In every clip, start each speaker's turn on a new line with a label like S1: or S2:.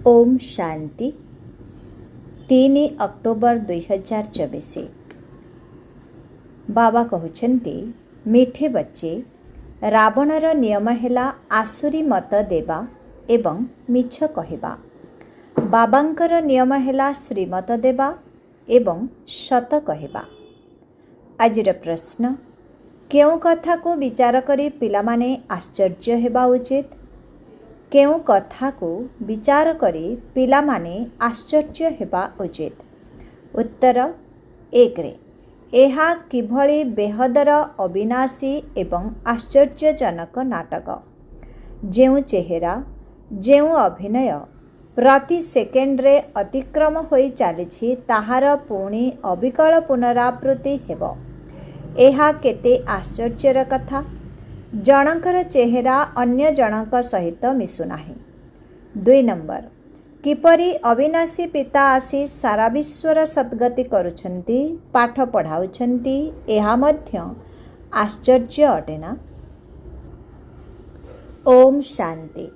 S1: Om Shanti 3 October 2024। बाबा कहते मीठे बच्चे रावणर नियम है आसुरी मत देवा एवं मिछ कहवा। बाबांकर नियम है श्रीमत देवा एवं सत कहवा। आजिर प्रश्न, केउ कथा को विचार करी पिलामाने आश्चर्य हेबा उचित? केउ कथा को विचार करी पिलामाने आश्चर्य हेबा उचित? उत्तर 1 रे एहा किभଳି बेहदर अविनाशी एवं आश्चर्यजनक नाटक। जेउ चेहरा जेउ अभिनय प्रति सेकेंड्रे अतिक्रम होई चलीछि ताहार पुणी अविकल पुनरावृत्ति हेब। एहा केते आश्चर्यर कथा। जनकर चेहरा अन्य जनक सहित मिशुनाही। 2 नंबर, किपरि अविनाशी पिता आसी सारा विश्वर सद्गति करुछन्ति, पाठ पढ़ाउछन्ति, एहा मध्य आश्चर्य अटेना। ओम शांति।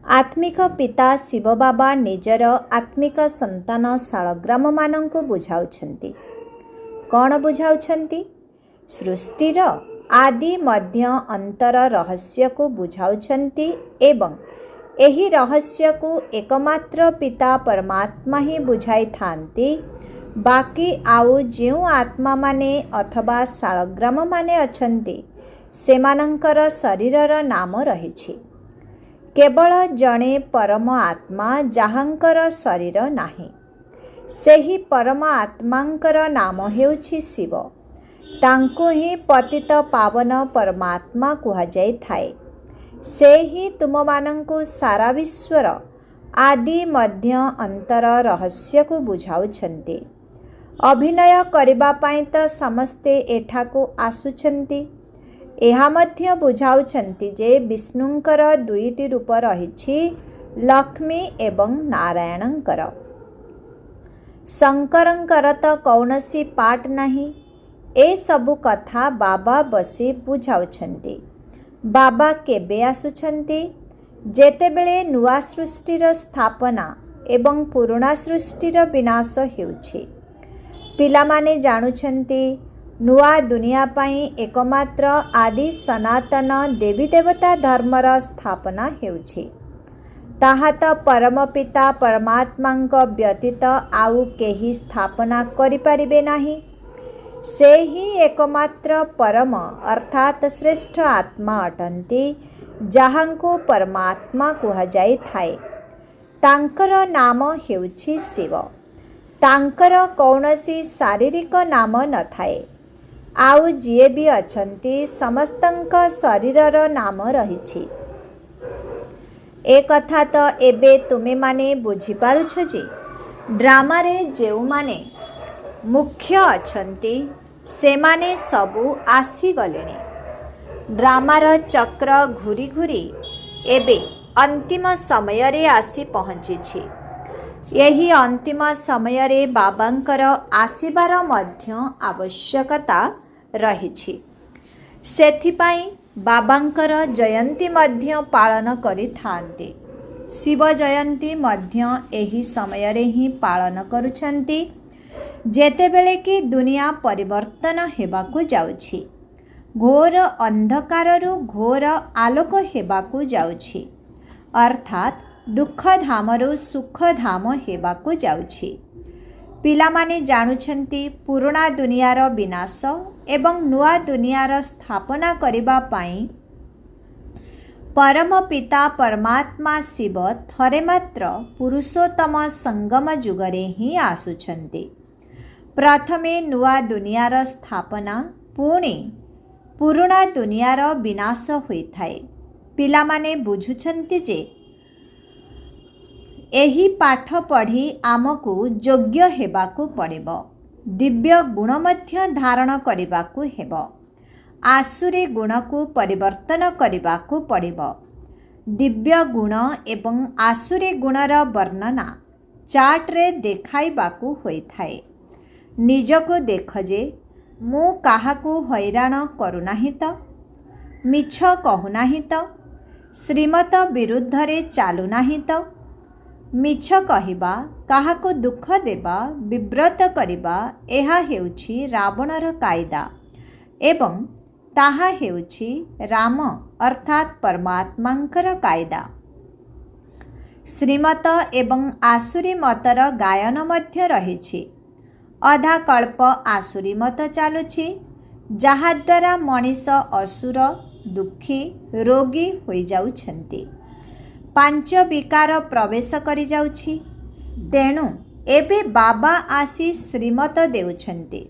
S1: आत्मिक पिता शिव बाबा निजर आत्मिक संतान शालग्राम मानंकु बुझाउछन्ति। कौन बुझाउछन्ति? सृष्टिर आदि मध्य अंतर रहस्य को बुझाउछन्ति एवं एही रहस्य को एकमात्र पिता परमात्मा ही बुझाई थांती। बाकी आउ जेउ आत्मा माने अथवा शालग्राम माने अछन्ति सेमानंकर शरीरर नाम रहिछि। केवल जणे परम आत्मा जाहांकर शरीर नाही। सेही परम आत्मांकर नाम हेउछि शिव। तांको ही पतित पावन परमात्मा कुहा जाई थाए। से ही तुम मानंको सारा विश्वर आदि मध्य अंतर रहस्य को बुझाउछन्ति। अभिनय करिबा पाई तो समस्ते एठाको आसुछन्ति। एहा मध्य बुझाउछन्ति जे विष्णुंकर दुईटी रूप रहिछि, लक्ष्मी एवं नारायणंकर। शंकरंकर तो कौनसी पाठ नहीं। ए सबु कथा बाबा बसी बुझाउछन्ति। बाबा केबे आसुछन्ति? जेतेबेले नुआ सृष्टिर स्थापना एवं पुराणा सृष्टिर विनाश हेउछि। पिलामाने जानुछन्ति नुआ दुनिया पाई एकमात्र आदि सनातन देवी देवता धर्मर स्थापना हेउछि। ताहा तो परम पिता परमात्मांक व्यतीत आउ केही स्थापना करि पारिबे नाही। से ही एकमात्र परम अर्थात श्रेष्ठ आत्मा अटंती, जहांको परमात्मा कुहा जाई थाए। तांकर नाम हेउछि शिव। तांकर कौनसी शारीरिक नाम न थाए। आउ जिए भी अछंती समस्तंक शरीरर नाम रहिछि। ए कथा तो एबे तुमे माने बुझी पारुछ जे ड्रामा रे जेउ माने मुख्य अछंती सेमाने सबु आसी गलेनी। ड्रामार चक्र घूरी घूरी एबे अंतिम समय रे आसी पहुँची। यही अंतिम समय रे बाबांकर आसीबार मध्य आवश्यकता रहिछि। सेथिपाई बाबांकर जयंती मध्य पालन करि थांते। शिव जयंती मध्य एही समय रे ही पालन करुछन्ति जेतेबेले कि दुनिया परिवर्तन हेबाकु जाउछि। घोर अंधकाररु घोर आलोक हेबाकु जाउछि। अर्थात दुख धामरु सुख धाम हेबाकु जाउछि। पिलामाने जानुछन्ति पुराणा दुनियार विनाश एवं नुआ दुनियार स्थापना करिबा पाई परम पिता परमात्मा शिव थरे मात्र पुरुषोत्तम संगम जुगरे ही आसुछन्ति। प्रथमे नुआ दुनियार स्थापना पुणी पुराणा दुनियार विनाश होइथाए। पिलामाने बुझुछन्ति जे एही पाठ पढ़ी आमको योग्य हेबाकु पड़िबो। दिव्य गुण मध्य धारण करिबाकु हेबो। आसुरी गुण को परिवर्तन करिबाकु पड़िबो। दिव्य गुण एवं आसुरी गुणर वर्णना चार्ट रे देखाइबाकु होइथाए। निजको देख जे मु काहाकू हैरान करुनाही तो, मिछ कहूनाही तो, श्रीमत विरुद्ध रे चालुनाही तो, ମିଛ କହିବା, କାହାକୁ ଦୁଃଖ ଦେବା, ବିବ୍ରତ କରିବା ଏହା ହେଉଛି ରାବଣର କାଇଦା ଏବଂ ତାହା ହେଉଛି ରାମ ଅର୍ଥାତ୍ ପରମାତ୍ମାଙ୍କର କାଇଦା। ଶ୍ରୀମତ ଏବଂ ଆସୁରୀ ମତର ଗାୟନ ମଧ୍ୟ ରହିଛି। ଅଧା କଳ୍ପ ଆସୁରୀ ମତ ଚାଲୁଛି, ଯାହାଦ୍ୱାରା ମଣିଷ ଅସୁର, ଦୁଃଖୀ, ରୋଗୀ ହୋଇଯାଉଛନ୍ତି। ପାଞ୍ଚ ବିକାର ପ୍ରବେଶ କରିଯାଉଛି। ତେଣୁ ଏବେ ବାବା ଆସି ଶ୍ରୀମତ ଦେଉଛନ୍ତି।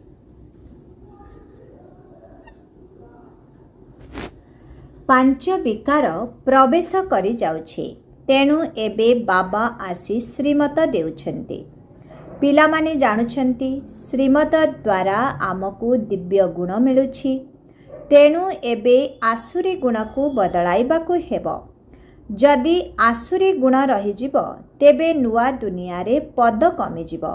S1: ପାଞ୍ଚ ବିକାର ପ୍ରବେଶ କରିଯାଉଛି। ତେଣୁ ଏବେ ବାବା ଆସି ଶ୍ରୀମତ ଦେଉଛନ୍ତି। ପିଲାମାନେ ଜାଣୁଛନ୍ତି ଶ୍ରୀମତ ଦ୍ୱାରା ଆମକୁ ଦିବ୍ୟ ଗୁଣ ମିଳୁଛି। ତେଣୁ ଏବେ ଆସୁରୀ ଗୁଣକୁ ବଦଳାଇବାକୁ ହେବ। ଯଦି ଆସୁରୀ ଗୁଣ ରହିଯିବ ତେବେ ନୂଆ ଦୁନିଆରେ ପଦ କମିଯିବ।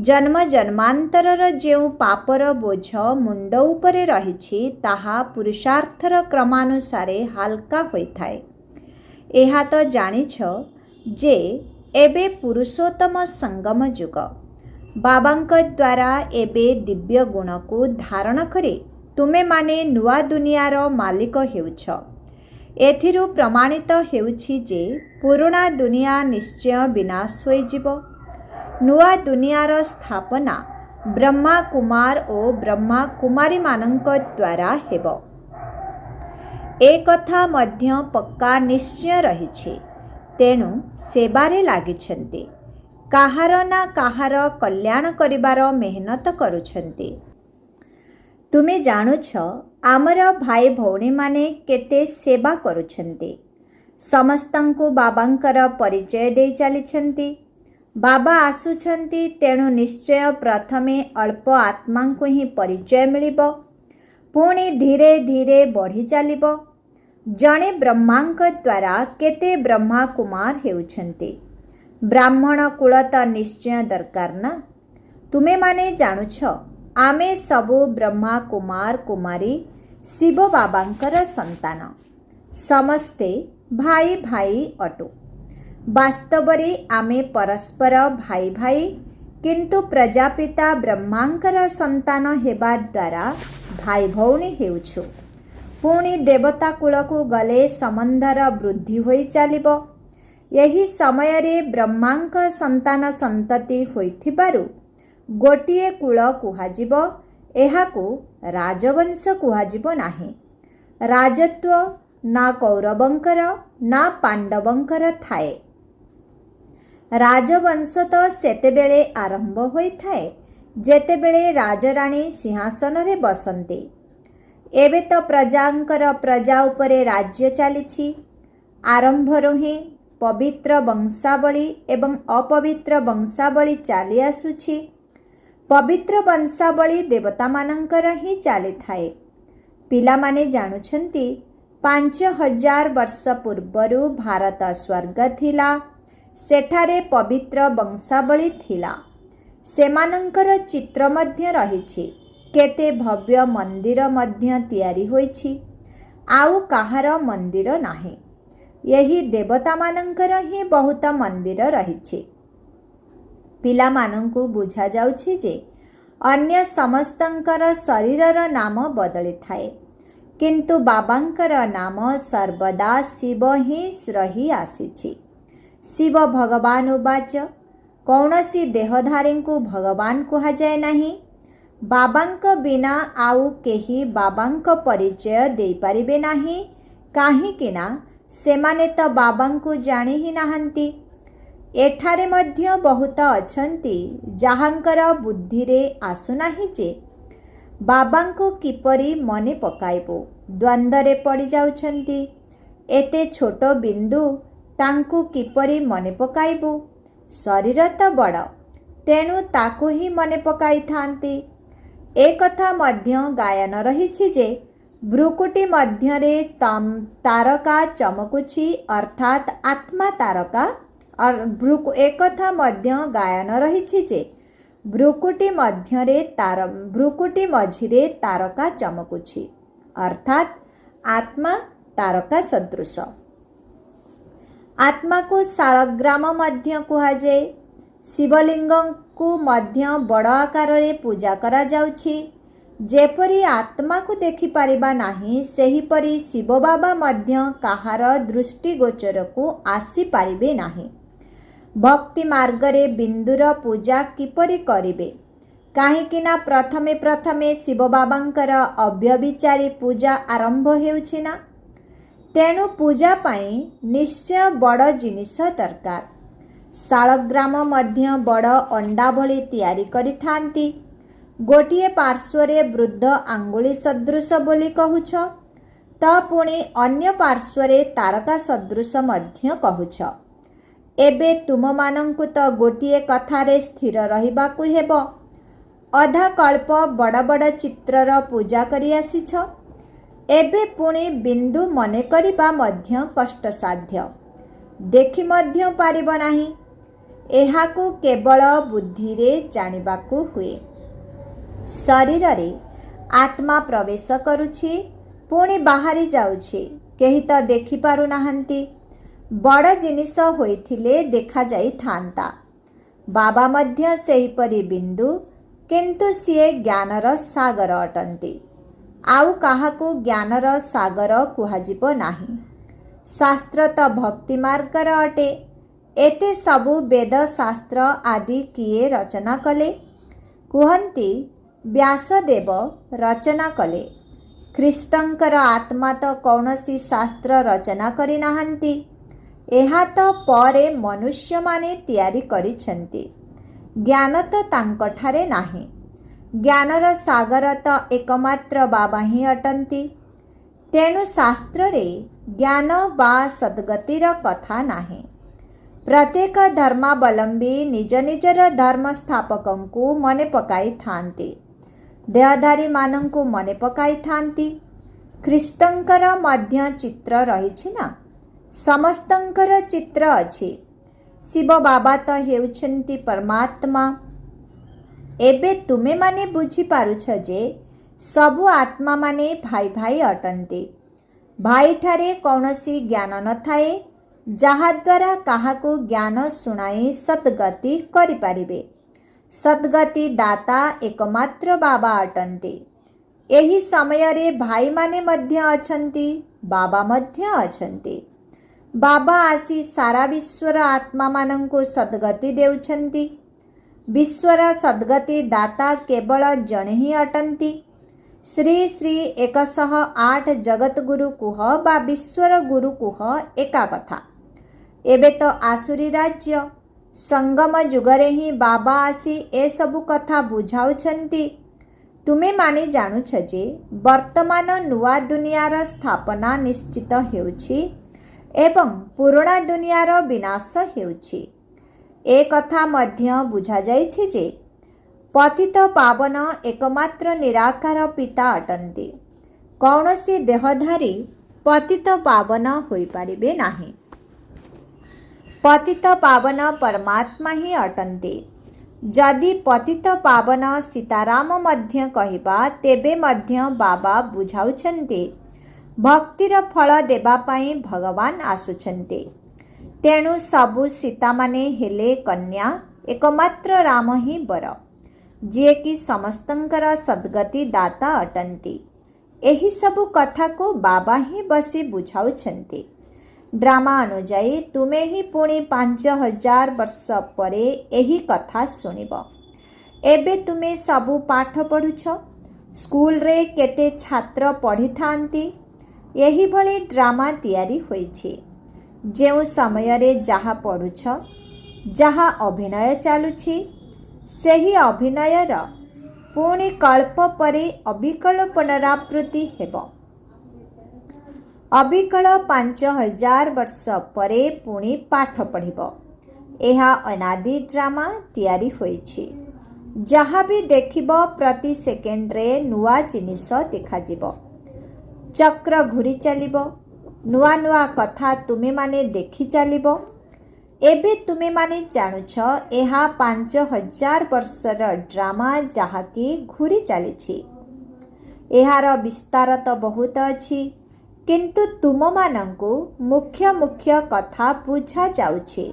S1: ଜନ୍ମ ଜନ୍ମାନ୍ତରର ଯେଉଁ ପାପର ବୋଝ ମୁଣ୍ଡ ଉପରେ ରହିଛି ତାହା ପୁରୁଷାର୍ଥର କ୍ରମାନୁସାରେ ହାଲକା ହୋଇଥାଏ। ଏହା ତ ଜାଣିଛ ଯେ ଏବେ ପୁରୁଷୋତ୍ତମ ସଙ୍ଗମ ଯୁଗ। ବାବାଙ୍କ ଦ୍ୱାରା ଏବେ ଦିବ୍ୟ ଗୁଣକୁ ଧାରଣ କରି ତୁମେମାନେ ନୂଆ ଦୁନିଆର ମାଲିକ ହେଉଛ। ଏଥିରୁ ପ୍ରମାଣିତ ହେଉଛି ଯେ ପୁରୁଣା ଦୁନିଆ ନିଶ୍ଚୟ ବିନାଶ ହୋଇଯିବ। ନୂଆ ଦୁନିଆର ସ୍ଥାପନା ବ୍ରହ୍ମା କୁମାର ଓ ବ୍ରହ୍ମା କୁମାରୀମାନଙ୍କ ଦ୍ୱାରା ହେବ। ଏ କଥା ମଧ୍ୟ ପକ୍କା ନିଶ୍ଚୟ ରହିଛି। ତେଣୁ ସେବାରେ ଲାଗିଛନ୍ତି। କାହାର ନା କାହାର କଲ୍ୟାଣ କରିବାର ମେହନତ କରୁଛନ୍ତି। ତୁମେ ଜାଣୁଛ ଆମର ଭାଇ ଭଉଣୀମାନେ କେତେ ସେବା କରୁଛନ୍ତି। ସମସ୍ତଙ୍କୁ ବାବାଙ୍କର ପରିଚୟ ଦେଇ ଚାଲିଛନ୍ତି। ବାବା ଆସୁଛନ୍ତି, ତେଣୁ ନିଶ୍ଚୟ ପ୍ରଥମେ ଅଳ୍ପ ଆତ୍ମାଙ୍କୁ ହିଁ ପରିଚୟ ମିଳିବ, ପୁଣି ଧୀରେ ଧୀରେ ବଢ଼ି ଚାଲିବ। ଜଣେ ବ୍ରହ୍ମାଙ୍କ ଦ୍ୱାରା କେତେ ବ୍ରହ୍ମା କୁମାର ହେଉଛନ୍ତି। ବ୍ରାହ୍ମଣ କୂଳ ତ ନିଶ୍ଚୟ ଦରକାର ନା। ତୁମେମାନେ ଜାଣୁଛ ଆମେ ସବୁ ବ୍ରହ୍ମା କୁମାର କୁମାରୀ ଶିବ ବାବାଙ୍କର ସନ୍ତାନ। ସମସ୍ତେ ଭାଇ ଭାଇ ଅଟୁ। ବାସ୍ତବରେ ଆମେ ପରସ୍ପର ଭାଇ ଭାଇ, କିନ୍ତୁ ପ୍ରଜାପିତା ବ୍ରହ୍ମାଙ୍କର ସନ୍ତାନ ହେବା ଦ୍ୱାରା ଭାଇ ଭଉଣୀ ହେଉଛୁ। ପୁଣି ଦେବତା କୂଳକୁ ଗଲେ ସମ୍ବନ୍ଧର ବୃଦ୍ଧି ହୋଇ ଚାଲିବ। ଏହି ସମୟରେ ବ୍ରହ୍ମାଙ୍କ ସନ୍ତାନ ସନ୍ତତି ହୋଇଥିବାରୁ ଗୋଟିଏ କୂଳ କୁହାଯିବ। ଏହାକୁ ରାଜବଂଶ କୁହାଯିବ ନାହିଁ। ରାଜତ୍ୱ ନା କୌରବଙ୍କର ନା ପାଣ୍ଡବଙ୍କର ଥାଏ। ରାଜବଂଶ ତ ସେତେବେଳେ ଆରମ୍ଭ ହୋଇଥାଏ ଯେତେବେଳେ ରାଜରାଣୀ ସିଂହାସନରେ ବସନ୍ତି। ଏବେ ତ ପ୍ରଜାଙ୍କର ପ୍ରଜା ଉପରେ ରାଜ୍ୟ ଚାଲିଛି। ଆରମ୍ଭରୁ ହିଁ ପବିତ୍ର ବଂଶାବଳୀ ଏବଂ ଅପବିତ୍ର ବଂଶାବଳୀ ଚାଲି ଆସୁଛି। ପବିତ୍ର ବଂଶାବଳୀ ଦେବତାମାନଙ୍କର ହିଁ ଚାଲିଥାଏ। ପିଲାମାନେ ଜାଣୁଛନ୍ତି 5000 ବର୍ଷ ପୂର୍ବରୁ ଭାରତ ସ୍ୱର୍ଗ ଥିଲା। ସେଠାରେ ପବିତ୍ର ବଂଶାବଳୀ ଥିଲା। ସେମାନଙ୍କର ଚିତ୍ର ମଧ୍ୟ ରହିଛି। କେତେ ଭବ୍ୟ ମନ୍ଦିର ମଧ୍ୟ ତିଆରି ହୋଇଛି। ଆଉ କାହାର ମନ୍ଦିର ନାହିଁ। ଏହି ଦେବତାମାନଙ୍କର ହିଁ ବହୁତ ମନ୍ଦିର ରହିଛି। ପିଲାମାନଙ୍କୁ ବୁଝାଯାଉଛି ଯେ ଅନ୍ୟ ସମସ୍ତଙ୍କର ଶରୀରର ନାମ ବଦଳିଥାଏ, କିନ୍ତୁ ବାବାଙ୍କର ନାମ ସର୍ବଦା ଶିବ ହିଁ ରହି ଆସିଛି। ଶିବ ଭଗବାନ ଉବାଚ, କୌଣସି ଦେହଧାରୀଙ୍କୁ ଭଗବାନ କୁହାଯାଏ ନାହିଁ। ବାବାଙ୍କ ବିନା ଆଉ କେହି ବାବାଙ୍କ ପରିଚୟ ଦେଇପାରିବେ ନାହିଁ। କାହିଁକି ନା ସେମାନେ ତ ବାବାଙ୍କୁ ଜାଣି ହିଁ ନାହାନ୍ତି। ଏଠାରେ ମଧ୍ୟ ବହୁତ ଅଛନ୍ତି ଯାହାଙ୍କର ବୁଦ୍ଧିରେ ଆସୁନାହିଁ ଯେ ବାବାଙ୍କୁ କିପରି ମନେ ପକାଇବୁ। ଦ୍ୱନ୍ଦ୍ୱରେ ପଡ଼ିଯାଉଛନ୍ତି। ଏତେ ଛୋଟ ବିନ୍ଦୁ, ତାଙ୍କୁ କିପରି ମନେ ପକାଇବୁ? ଶରୀର ତ ବଡ଼, ତେଣୁ ତାକୁ ହିଁ ମନେ ପକାଇଥାନ୍ତି। ଏକଥା ମଧ୍ୟ ଗାୟନ ରହିଛି ଯେ ଭ୍ରୁକୁଟି ମଧ୍ୟରେ ତାରକା ଚମକୁଛି, ଅର୍ଥାତ୍ ଆତ୍ମା ତାରକା। ଏକଥା ମଧ୍ୟ ଗାୟନ ରହିଛି ଯେ ଭ୍ରୁକୁଟି ମଝିରେ ତାରକା ଚମକୁଛି, ଅର୍ଥାତ୍ ଆତ୍ମା ତାରକା ସଦୃଶ। आत्मा को शालग्राम मध्य कुहाଯାଏ। शिवलिंग को मध्य बड़ आकार रे पूजा करा जाउछि। जेपरी आत्मा को देखि परिबा नाही सेहीपरि शिव बाबा मध्य काहार दृष्टि गोचर को आसी पारिबे नाही। भक्ति मार्ग रे बिंदुर पूजा किपरि करिबे काहेकि ना प्रथमे प्रथमे शिव बाबांकर अव्यभिचारी पूजा आरंभ हेउछि ना। तेणु पूजा पाई निश्चय बड़ जिनिष दरकार। शालग्राम मध्य बड़ अंडा भली तैयारी करिथांती। गोटिए पार्श्वरे वृद्ध आंगुली सदृश बोली कहुछ त पुणी अन्य पार्श्वरे तारका सदृश मध्य कहुछ। एबे तुम मानंकु तो गोटिए कथारे स्थिर रहिबाकु हेबो। अधा कल्प बड़ बड़ चित्रर पूजा करि आसीछ। एबे पुणी बिंदु मने करिबा मध्य कष्टसाध्य। देखि मध्य पारिब नाही। एहाकु केवल बुद्धि रे जानिबाकु हुए। शरीर रे आत्मा प्रवेश करुछि पुणी बाहरी जाउछि। केही तो देखि पारु नाहंती। बड़ जिनिष होइथिले देखा जाई थांता। बाबा मध्य सेहीपरि बिंदु किंतु सिए ज्ञानर सागर अटंती। आउ काहाकू ज्ञानर सागर कुहाजिबो नाही। शास्त्र तो भक्ति मार्गर अटे। एते सबु वेद शास्त्र आदि किए रचना कले कुहंती व्यासदेव रचना कले। ख्रीष्टंकर आत्मा तो कौनसी शास्त्र रचना करि नाहंती। एहा तो परे मनुष्य माने तैयारी करिछंती। ज्ञान तो तांकठारे नाही। ज्ञानर सागर तो एकमात्र बाबा ही अटंती। तेणु शास्त्र रे ज्ञान बा सद्गतिर कथा नाही। प्रत्येक धर्मावलंबी निज निजर धर्म स्थापकंकु मने पकाई थांती। देहधारी मानंकु मने पकाई थांती। ख्रीष्टंकर मध्य चित्र रहिछि ना। समस्तंकर चित्र अछि। शिव बाबा तो हेउछंती परमात्मा। एबे तुमे माने बुझी पारुछ जे सबु आत्मा माने भाई भाई अटंती। भाई ठारे कौनसी ज्ञान न थाए जहा द्वारा काहाकू ज्ञान सुनाई सद्गति करि पारिबे। सद्गति दाता एकमात्र बाबा अटंती। एही समय रे भाई माने मध्य अछंती। बाबा मध्य अछंती। बाबा आसी सारा विश्वर आत्मा मानंको सद्गति देउछंती। विश्वर सद्गति दाता केवल जणे ही अटंती। श्री श्री 108 जगत गुरु कुह बा विश्वर गुरु कुह एका कथा। एबे तो आसुरी राज्य संगम जुगरे ही बाबा आसी ए सबु कथा बुझाउछंती। तुमे माने जानुछ जे वर्तमान नुआ दुनियार स्थापना निश्चित हेउछि एवं पुराणा दुनियार विनाश हेउछि। ए कथा मध्य बुझा जाइछि जे पतित पावन एकमात्र निराकार पिता अटंती। कौनसी देहधारी पतित पावन होई पारिबे नाही। पतित पावन परमात्मा ही अटंती। जदि पतित पावन सीताराम मध्य कहिबा तेबे मध्य बाबा बुझाउछंती भक्तिर फल देबा पाई भगवान आसुछंती। तेणु सबु सीता माने हेले कन्या एकमात्र राम ही बर जे कि समस्तंकर सद्गति दाता अटंती। एही सबु कथा को बाबा ही बसी बुझाउछंती। ड्रामा अनुजाई तुमे ही पुणी 5000 वर्ष परे एही कथा सुनिब। एबे तुमे सबु पाठ पढ़ुछ। स्कूल रे केते छात्र पढ़ी थांती। एही भली ड्रामा तैयारी होईछि। जेउ समय रे जहा पढ़ुछ जहा अभिनय चालुछि सेही अभिनयर पुणी कल्प परे अविकल पुनरावृत्ति हेबो। अविकल 5000 वर्ष परे पुणी पाठ पढ़िबो। एहा अनादि ड्रामा तैयारी होईछि। जहा भी देखिबो प्रति सेकेंड रे नुआ जिनिष देखाजिबो। चक्र घुरी चलिबो। नुआ नुआ कथा तुमे माने देखि चलिबो। एबे तुमे माने जानुछ एहा 5000 वर्षर ड्रामा जहाकी घुरी चलिछि। एहार विस्तार तो बहुत अछि किंतु तुममानंकु मुख्य मुख्य कथा बुझा जाउछि।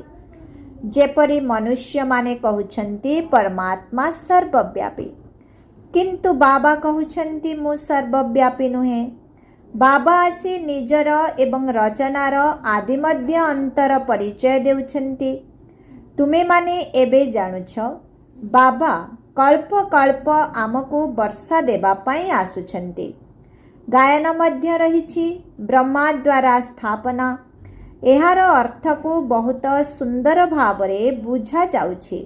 S1: जेपरि मनुष्य माने कहउछन्ति परमात्मा सर्वव्यापी, किंतु बाबा कहउछन्ति मु सर्वव्यापी नुहे। बाबा आसी निजर एवं रचनार आदि मध्य अंतर परिचय देउछन्ति। तुमे माने एबे जानुछ बाबा कल्प कल्प आमको वर्षा देबा पाई आसुछन्ति। गायन मध्य रहिछि ब्रह्मा द्वारा स्थापना। एहार अर्थ को बहुत सुंदर भावरे बुझा जाउछि।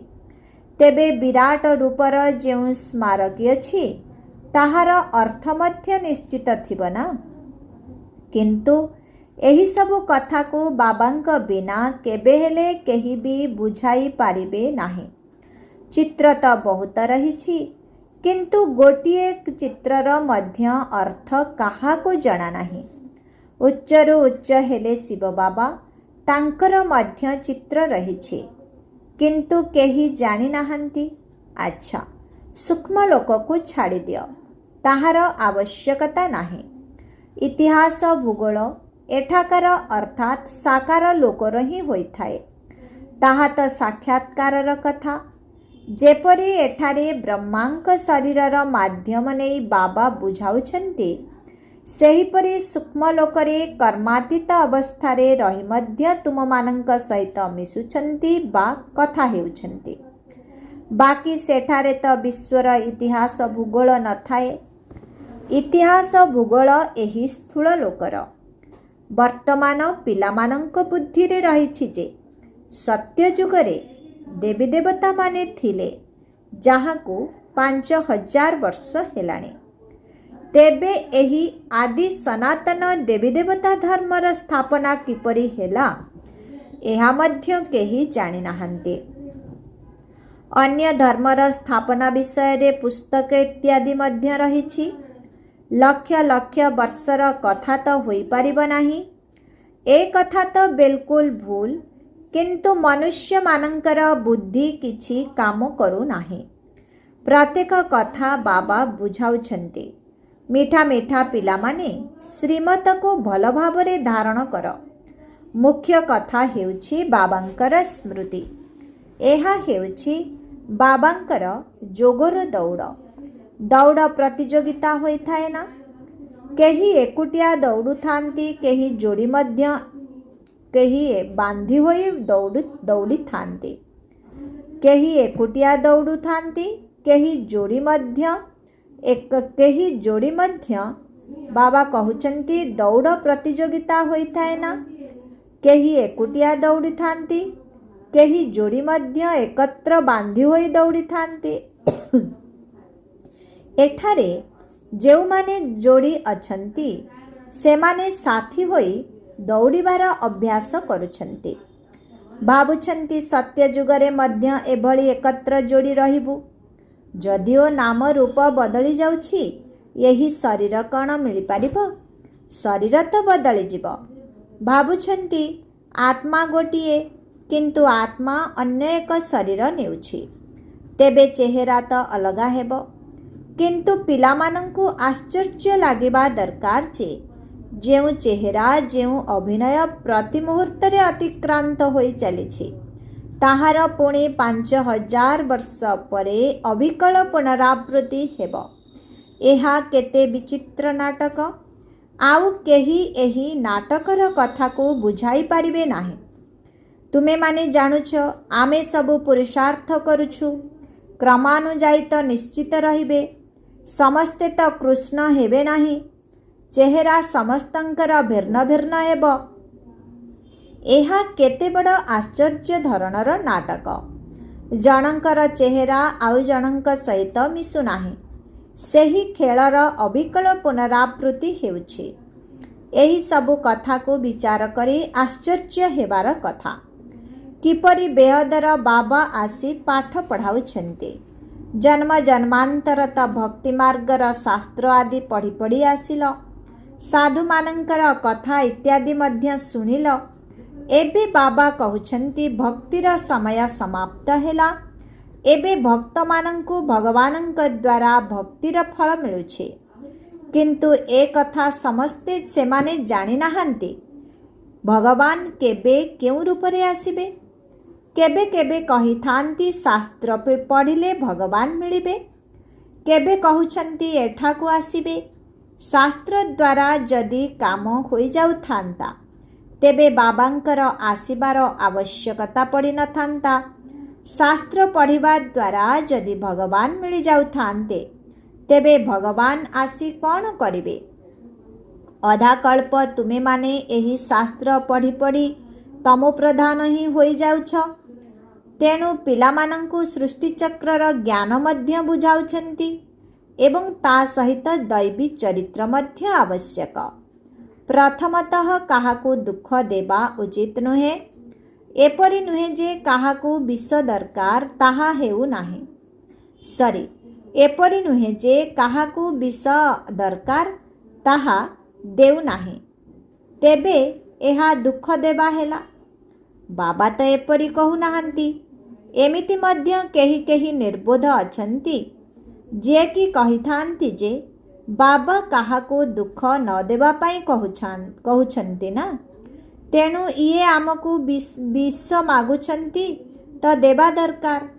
S1: तेबे विराट रूपर जेउ स्मारकी अछि ताहार अर्थ मध्य निश्चित थिबो ना। किंतु एही सबु कथा को बाबांक बिना केबे हेले केही भी बुझाई पारिबे नाही। चित्र तो बहुत रहिछि, किंतु गोटिए चित्रर मध्य अर्थ काहाको जଣା नाही। उच्चरु उच्च हेले शिव बाबा, तांकर मध्य चित्र रहिछि, किंतु केही जानि नाहंती। अच्छा, सूक्ष्म लोक को छाड़ी दियो, ताहार आवश्यकता नाही। इतिहास भूगोल एठाकार अर्थात साकार लोकर ही होइथाए। ताहा तो साक्षात्कारर कथा। जेपरि एठारे ब्रह्मांक शरीरर माध्यम नहीं बाबा बुझाउछन्ति, सेहीपरि सूक्ष्म लोकरे कर्मातीत अवस्थारे रही मध्य तुममानंक सहित मिशुछन्ति बा कथा हेउछन्ति। बाकी सेठारे तो विश्वर इतिहास भूगोल न थाए। इतिहास भूगोल एही स्थूल लोकर। वर्तमान पिलामानंक बुद्धिरे रहिछि जे सत्य जुगरे देवी देवता माने थिले, जहाकू 5000 वर्ष हेलाणी। तेबे एही आदि सनातन देवी देवता धर्मर स्थापना किपरि हेला, एहा मध्य केही जानि नाहंती। अन्य धर्मर स्थापना विषय रे पुस्तक इत्यादि मध्य रहिछि। लक्ष लक्ष वर्षर कथा तो होई पारिब नाही। ए कथा तो बिल्कुल भूल, किंतु मनुष्य मानंकर बुद्धि किछि काम करू नाही। प्रत्येक कथा बाबा बुझाउछन्ति। मीठा मीठा पिला माने श्रीमत को भल भावरे धारण कर। मुख्य कथा हेउछि बाबांकर स्मृति। एहा हेउछि बाबांकर जोगर दौड़। दौड़ प्रतियोगिता होइथाए ना। केही एकुटिया दौड़ु थांती, केही जोड़ी मध्य, केही बांधी होई दौड़ी थांती। केही एकुटिया दौड़ु थांती, केही जोड़ी मध्य केही जोड़ी मध्य बाबा कहउछन्ति दौड़ प्रतियोगिता होइथाए ना। केही एकुटिया दौड़ी थांती, केही जोड़ी मध्य एकत्र बांधी होई दौड़ी थांती। एठारे जेउ माने जोड़ी अछन्ति, सेमाने साथी होई दौड़ीबार अभ्यास करुछन्ति। भाबुछन्ति सत्य जुगरे मध्य एभली एकत्र जोड़ी रहिबु। जदिओ नाम रूप बदली जाउछि, यही शरीर कण मिली पारिबो? शरीर तो बदली जीव। भाबुछन्ति आत्मा गोटिए, किंतु आत्मा अन्य एक शरीर नेउछि। तेबे चेहरा तो अलगा हेबो। किंतु पिलामानंकु आश्चर्य लागिबा दरकार जे जेउ चेहरा जेउ अभिनय प्रति मुहूर्तरे अतिक्रांत होई चलिछि, ताहार पुणी 5000 वर्ष परे अविकल पुनरावृत्ति हेबो। एहा केते विचित्र नाटक। आउ केही एही नाटकर कथा को बुझाई पारिबे नाही। तुमे माने जानुछ आमे सबु पुरुषार्थ करुछु, क्रमानुजाई तो निश्चित रहिबे। समस्ते तो कृष्ण हेबे नाही। चेहरा समस्तंकर भिन्न भिन्न हेबो। एहा केते बड़ आश्चर्य धरणर नाटक। जनंकर चेहरा आउ जनंक सहित मिशु नाही। सेही खेलर अविकल पुनरावृत्ति हेउछि। एही सबु कथा को विचार करी आश्चर्य हेबार कथा। किपरि बेहदर बाबा आसी पाठ पढ़ाउछन्ति। जन्म जन्मांतर त भक्ति मार्गर शास्त्र आदि पढ़ी पढ़ी आसिल। साधु मानंकर कथा इत्यादि मध्य सुनिल। एबे बाबा कहउछन्ति भक्तिर समय समाप्त हेला। एबे भक्त मानंकु भगवानंक द्वारा भक्तिर फल मिलुछे। किंतु ए कथा समस्ते सेमाने जानी नाहांती भगवान केबे केउं रूपरे आसिबे। केबे केबे कही थांती शास्त्र पढ़िले भगवान मिलिबे, केबे कहउछंती एठाकू आसिबे। शास्त्र द्वारा जदि काम होई जाउ थांता तेबे बाबांकर आसिबार आवश्यकता पड़ी न थांता। शास्त्र पढ़िबा द्वारा जदि भगवान मिली जाउ थांते तेबे भगवान आसी कौन करिबे। अधा कल्प तुमे माने एही शास्त्र पढ़ी पढ़ी तमो प्रधान ही होई जाउछ। तेणु पिलामानंकु सृष्टि चक्रर ज्ञान मध्य बुझाउछंती एवं ता सहित दैवी चरित्र मध्य आवश्यक। प्रथमतः काहाकू दुख देबा उचित नुहे। एपरि नुहे जे काहाकू विष दरकार ताहा हेउ नाही। सरी, एपरि नुहे जे काहाकू विष दरकार ताहा देउ नाही, तेबे एहा दुख देबा हेला। बाबा तो एपरि कहु नाहंती। एमिति मध्य केही केही निर्बोध अछंती जे कि कहिथांती जे बाबा काहाकू दुख न देबा पाई कहउछंती ना, तेणु इए आमकू विष मागुछंती तो देबा दरकार,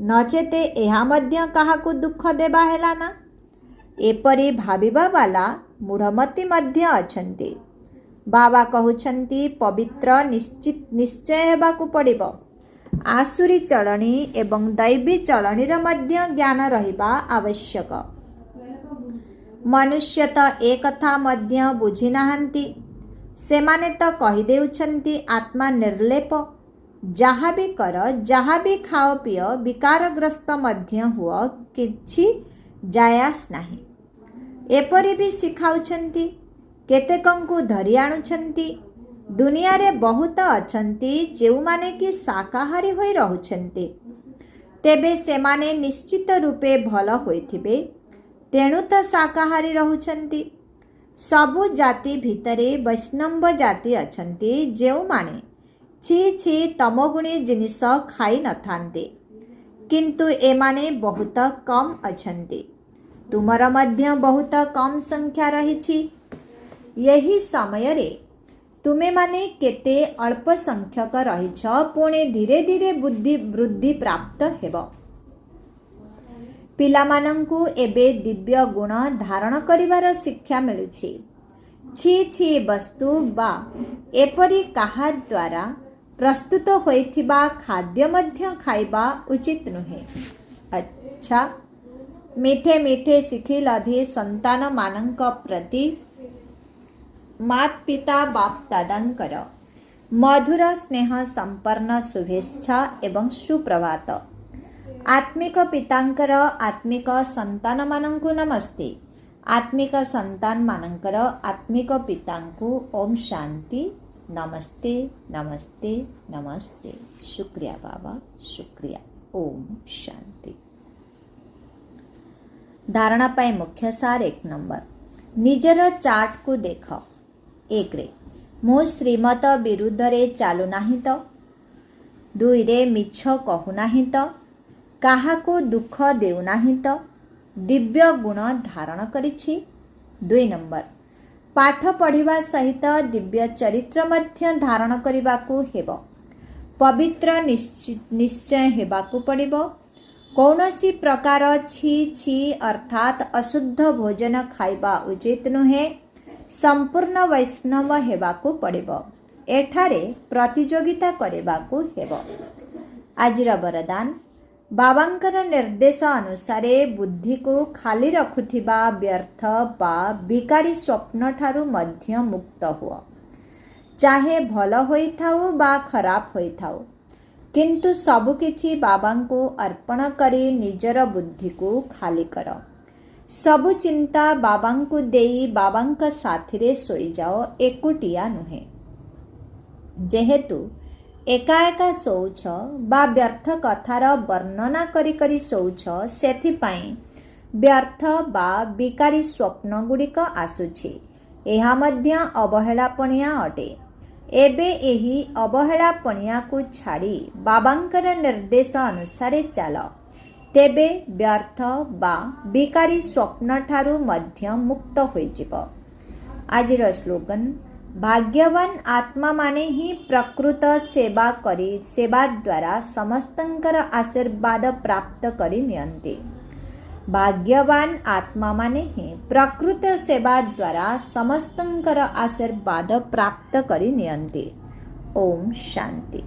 S1: नचेते एहा मध्य काहाकू दुख देबा हेला ना। एपरि भाबिबा वाला मूढ़मती मध्य अछंती। बाबा कहउछंती पवित्र निश्चय हेबाकू पड़िबो। आसुरी चलनी एवं दैवी चलनीर मध्य ज्ञान रहिबा आवश्यक। मनुष्य तो ए कथा मध्य बुझी नाहंती। सेमाने तो कही देउछंती आत्मा निर्लेप, जहाँ भी कर जहाँ भी खाओ पियो विकारग्रस्त मध्य हुआ किछि जायास नाही। एपरि भी शिखाउछंती। केतेकंकु धरि आणुछंती। दुनिया रे बहुत अछंती जेउमाने कि शाकाहारी होई रहुछंती, तेबे सेमाने निश्चित रूपे भल होइथिबे, तेणु तो शाकाहारी रहुछंती। सबु जाति भितरे वैष्णव जाति अछंती जेउमाने छी छी तमोगुणी जिनिस खाई न थांते, किंतु एमाने बहुत कम अछंती। तुमर मध्य बहुत कम संख्या रहिछि। यही समय रे तुमे माने केते अल्प संख्यक रहिछ, पुणे धीरे धीरे बुद्धि वृद्धि प्राप्त हेबो। पिलामानंकु एबे दिव्य गुण धारण करिवार शिक्षा मिलुछि। छी छी वस्तु बा एपरि काहा द्वारा प्रस्तुत होइथिबा खाद्य मध्य खाइबा उचित नुहे। अच्छा, मीठे मीठे शिखिल अधि संतान मानंक प्रति मात पिता बाप दादांकर मधुर स्नेह संपन्न शुभेच्छा एवं सुप्रभात। आत्मिक पितांकर आत्मिक संतान मानंकु नमस्ते। आत्मिक संतान मानंकर आत्मिक पितांकु ओम शांति। नमस्ते नमस्ते नमस्ते। शुक्रिया बाबा, शुक्रिया। ओम शांति। धारणा पाई मुख्य सार 1 नंबर। निजर चार्ट को देख। 1 रे मो श्रीमत विरुद्ध रे चालू नाही तो। 2 रे मिछ कहू नाही तो। काहाको दुख देउ नाही तो। दिव्य गुण धारण करिछि। 2 नंबर पाठ पढ़िबा सहित दिव्य चरित्र मध्य धारण करिबाकू हेबो। पवित्र निश्चय हेबाकू पड़िबो। कौनसी प्रकार छी छी अर्थात अशुद्ध भोजन खाइबा उचित नुहे। संपूर्ण वैष्णव हेबाकू पड़िबो। एठारे प्रतियोगिता करिबाकू हेबो। आजिर वरदान। बाबांकर निर्देश अनुसारे बुद्धि को खाली रखुथिबा व्यर्थ बा विकारी स्वप्न ठारू मध्य मुक्त हुआ। चाहे भल होइथाउ बा खराब होइथाउ, किंतु सबु किछि बाबांको अर्पण करी निजर बुद्धि को खाली कर। सबु चिंता बाबांको देई बाबांक साथिरे सोई जाओ, एकुटिया नुहे। जेहेतु एका एका शौच बा व्यर्थ कथार वर्णना करी करी शौच, सेथिपाई व्यर्थ बा विकारी स्वप्न गुड़िक आसुछि। एहा मध्य अवहेलापणिया अटे। एबे एही अवहेलापणिया को छाड़ी बाबांकर निर्देश अनुसारे चाल। ତେବେ ବ୍ୟର୍ଥ ବା ବେକାରୀ ସ୍ୱପ୍ନଠାରୁ ମଧ୍ୟ ମୁକ୍ତ ହୋଇଯିବ। ଆଜିର ସ୍ଲୋଗାନ, ଭାଗ୍ୟବାନ ଆତ୍ମାମାନେ ହିଁ ପ୍ରକୃତ ସେବା ଦ୍ୱାରା ସମସ୍ତଙ୍କର ଆଶୀର୍ବାଦ ପ୍ରାପ୍ତ କରି ନିଅନ୍ତି। ଭାଗ୍ୟବାନ ଆତ୍ମାମାନେ ହିଁ ପ୍ରକୃତ ସେବା ଦ୍ୱାରା ସମସ୍ତଙ୍କର ଆଶୀର୍ବାଦ ପ୍ରାପ୍ତ କରି ନିଅନ୍ତି। ଓମ୍ ଶାନ୍ତି।